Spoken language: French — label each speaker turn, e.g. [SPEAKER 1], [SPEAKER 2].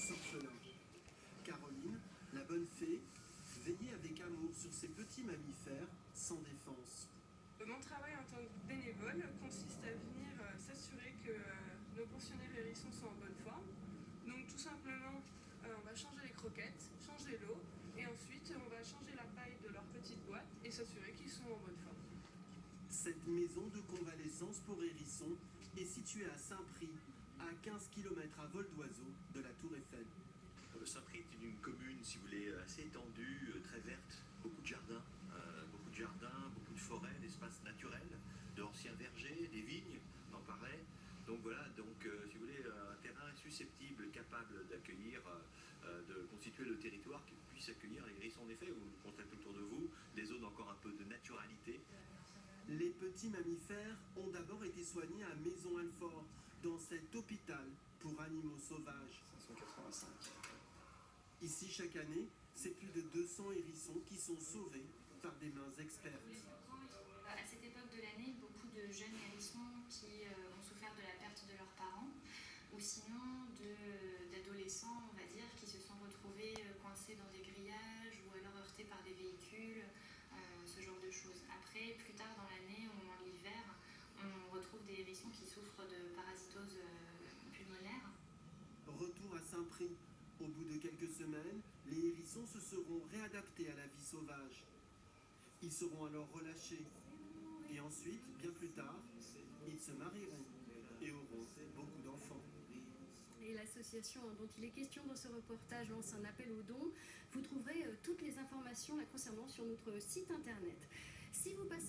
[SPEAKER 1] tous orphelins. Caroline, la bonne fée, veillait avec amour sur ces petits mammifères sans défense.
[SPEAKER 2] Mon travail en tant que bénévole consiste à venir s'assurer que nos pensionnaires hérissons sont en bonne forme. Donc tout simplement, on va changer les croquettes, changer l'eau, et ensuite on va changer la paille de leur petite boîte et s'assurer qu'ils sont en bonne forme.
[SPEAKER 1] Cette maison de convalescence pour hérissons est située à Saint-Prix, à 15 km à vol d'oiseau de la Tour Eiffel.
[SPEAKER 3] Saint-Prix est une commune, si vous voulez, assez étendue, très verte, beaucoup de jardins, beaucoup de forêts, d'espaces naturels, d'anciens vergers, des vignes, on en parlait. Donc voilà, si vous voulez, un terrain susceptible, capable d'accueillir, de constituer le territoire qui puisse accueillir les hérissons. En effet, vous constatez autour de vous des zones encore un peu de naturalité.
[SPEAKER 1] Les petits mammifères ont d'abord été soignés à Maison-Alfort, dans cet hôpital pour animaux sauvages.
[SPEAKER 4] 585.
[SPEAKER 1] Ici, chaque année, c'est plus de 200 hérissons qui sont sauvés par des mains expertes.
[SPEAKER 5] À cette époque de l'année, beaucoup de jeunes hérissons qui ont souffert de la perte de leurs parents, ou sinon d'adolescents, on va dire, qui se sont retrouvés coincés dans des grillages ou alors heurtés par des véhicules, ce genre de choses. Après, plus tard dans l'année, au moment de l'hiver, on retrouve des hérissons qui souffrent de parasitose pulmonaire.
[SPEAKER 1] Retour à Saint-Prix. Au bout de quelques semaines, les hérissons se seront réadaptés à la vie sauvage. Ils seront alors relâchés. Et ensuite, bien plus tard, ils se marieront et auront beaucoup d'enfants.
[SPEAKER 6] Et l'association dont il est question dans ce reportage lance un appel aux dons. Vous trouverez toutes les informations la concernant sur notre site internet. Si vous passez